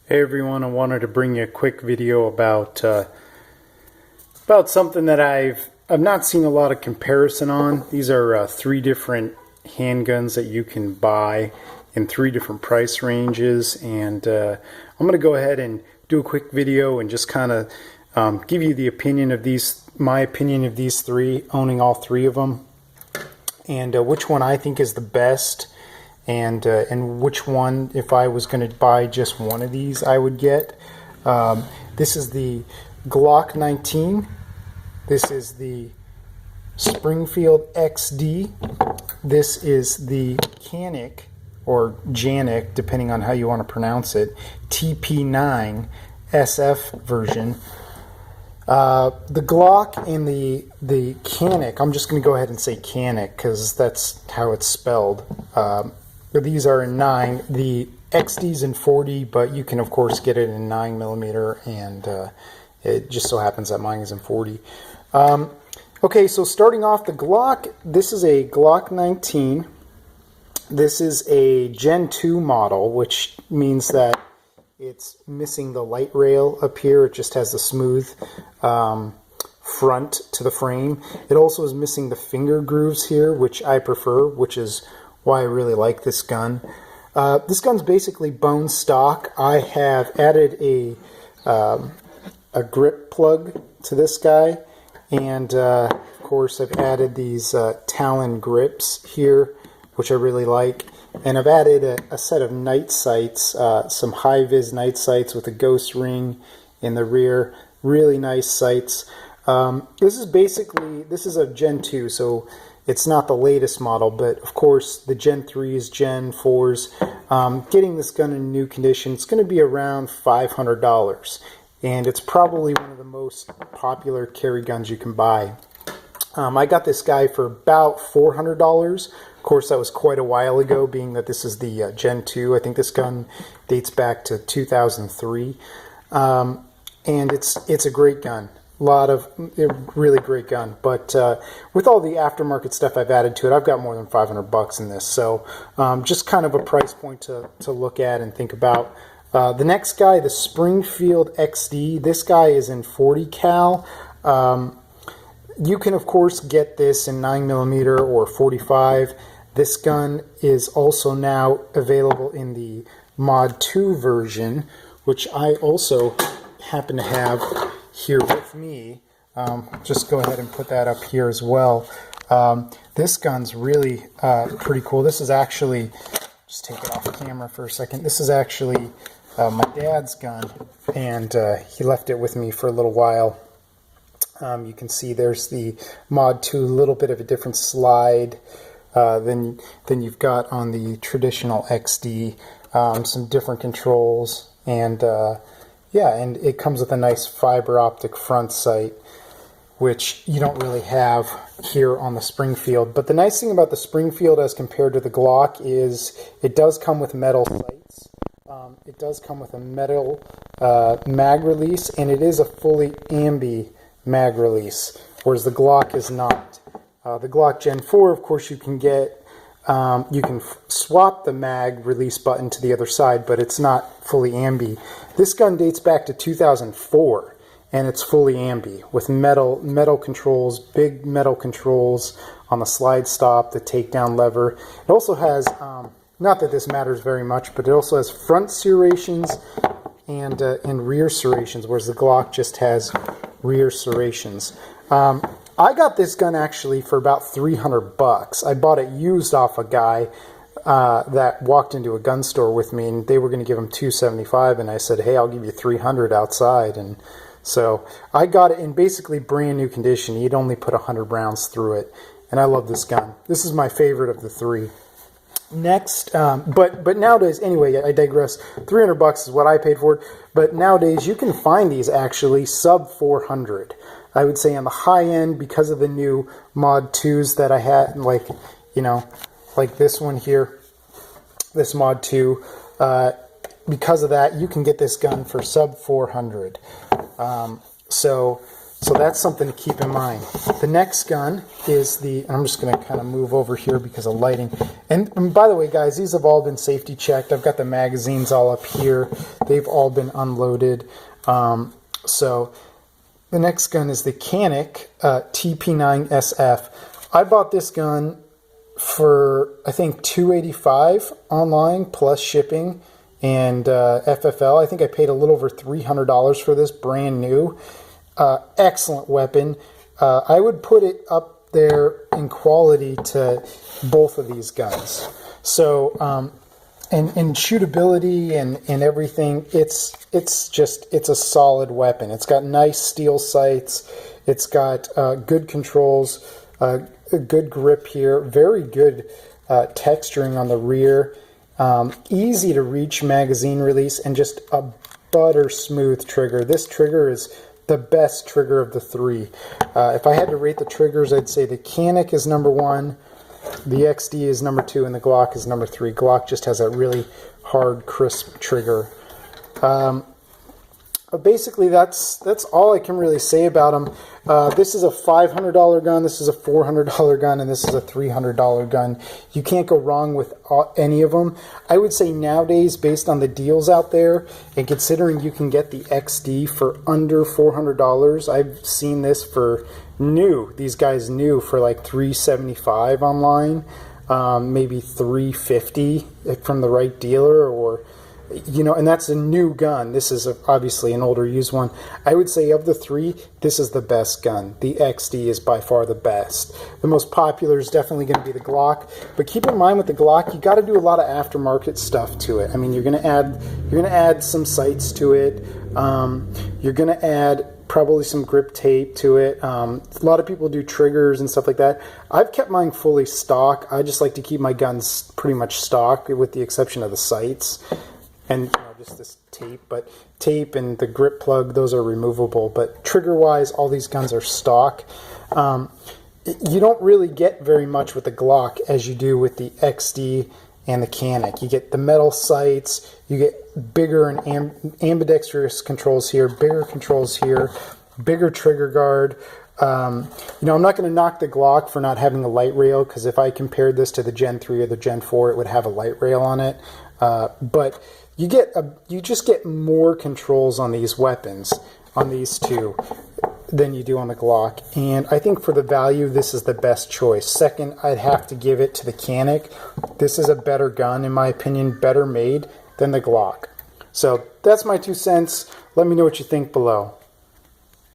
Hey everyone, I wanted to bring you a quick video about something that I've not seen a lot of comparison on. These are three different handguns that you can buy in three different price ranges, and I'm going to go ahead and do a quick video and just kind of give you the opinion of my opinion of these three, owning all three of them, and which one I think is the best. And which one, if I was going to buy just one of these, I would get. This is the Glock 19. This is the Springfield XD. This is the Canik, or Janik, depending on how you want to pronounce it, TP9 SF version. The Glock and the Canik, I'm just going to go ahead and say Canik because that's how it's spelled. These are in 9. The XD's in 40, but you can of course get it in 9mm, and it just so happens that mine is in 40. Okay, so starting off, the Glock, this is a Glock 19. This is a Gen 2 model, which means that it's missing the light rail up here. It just has the smooth front to the frame. It also is missing the finger grooves here, which I prefer, which is why I really like this gun. This gun's basically bone stock. I have added a grip plug to this guy, and of course I've added these Talon grips here, which I really like. And I've added a set of night sights, some high-vis night sights with a ghost ring in the rear. Really nice sights. This is a Gen 2, so it's not the latest model, but of course the Gen 3s, Gen 4s, getting this gun in new condition, it's going to be around $500, and it's probably one of the most popular carry guns you can buy. I got this guy for about $400. Of course, that was quite a while ago, being that this is the Gen 2. I think this gun dates back to 2003, and it's a great gun. Really great gun, but with all the aftermarket stuff I've added to it, I've got more than $500 in this, so just kind of a price point to look at and think about. The next guy, the Springfield XD, this guy is in 40 cal. You can of course get this in 9mm or 45. This gun is also now available in the Mod 2 version, which I also happen to have here with me. Just go ahead and put that up here as well. This gun's really pretty cool. This is actually, just take it off camera for a second, this is actually my dad's gun, and he left it with me for a little while. You can see there's the Mod 2, a little bit of a different slide than you've got on the traditional XD. Some different controls, and yeah, and it comes with a nice fiber optic front sight, which you don't really have here on the Springfield. But the nice thing about the Springfield as compared to the Glock is it does come with metal sights. It does come with a metal mag release, and it is a fully ambi mag release, whereas the Glock is not. The Glock Gen 4, of course, you can get, you can swap the mag release button to the other side, but it's not fully ambi. This gun dates back to 2004, and it's fully ambi with metal controls, big metal controls on the slide stop, the takedown lever. It also has, not that this matters very much, but it also has front serrations and rear serrations, whereas the Glock just has rear serrations. I got this gun actually for about $300. I bought it used off a guy that walked into a gun store with me, and they were going to give him $275, and I said, hey, I'll give you $300 outside. And so I got it in basically brand new condition. He'd only put 100 rounds through it, and I love this gun. This is my favorite of the three. Next, but nowadays, anyway, I digress. $300 is what I paid for it, but nowadays you can find these actually sub 400. I would say on the high end, because of the new Mod 2s that I had, like, you know, like this one here, this Mod 2, because of that, you can get this gun for sub 400. So So that's something to keep in mind. The next gun is I'm just going to kind of move over here because of lighting. And by the way, guys, these have all been safety checked. I've got the magazines all up here. They've all been unloaded. So the next gun is the Canik TP9SF. I bought this gun for, I think, $285 online plus shipping and FFL. I think I paid a little over $300 for this, brand new. Excellent weapon. I would put it up there in quality to both of these guns. So, and shootability and everything, it's a solid weapon. It's got nice steel sights. It's got good controls, a good grip here, very good texturing on the rear, easy to reach magazine release, and just a butter smooth trigger. This trigger is the best trigger of the three. If I had to rate the triggers, I'd say the Canik is number 1, the XD is number 2, and the Glock is number 3. Glock just has a really hard, crisp trigger. Basically, that's all I can really say about them. This is a $500 gun, this is a $400 gun, and this is a $300 gun. You can't go wrong with any of them. I would say nowadays, based on the deals out there, and considering you can get the XD for under $400, I've seen this for new. These guys new for like $375 online, maybe $350 from the right dealer, or and that's a new gun. This is obviously an older used one. I would say of the three, this is the best gun. The XD is by far the best. The most popular is definitely going to be the Glock, but keep in mind with the Glock, you got to do a lot of aftermarket stuff to it. I mean, you're going to add some sights to it. You're going to add probably some grip tape to it. A lot of people do triggers and stuff like that. I've kept mine fully stock. I just like to keep my guns pretty much stock, with the exception of the sights and just this tape. But tape and the grip plug, those are removable. But trigger-wise, all these guns are stock. You don't really get very much with the Glock as you do with the XD and the Canik. You get the metal sights, you get bigger and ambidextrous controls here, bigger controls here, bigger trigger guard. I'm not going to knock the Glock for not having a light rail, because if I compared this to the Gen 3 or the Gen 4, it would have a light rail on it. But you just get more controls on these weapons, on these two, than you do on the Glock. And I think for the value, this is the best choice. Second, I'd have to give it to the Canik. This is a better gun, in my opinion, better made than the Glock. So that's my 2 cents. Let me know what you think below.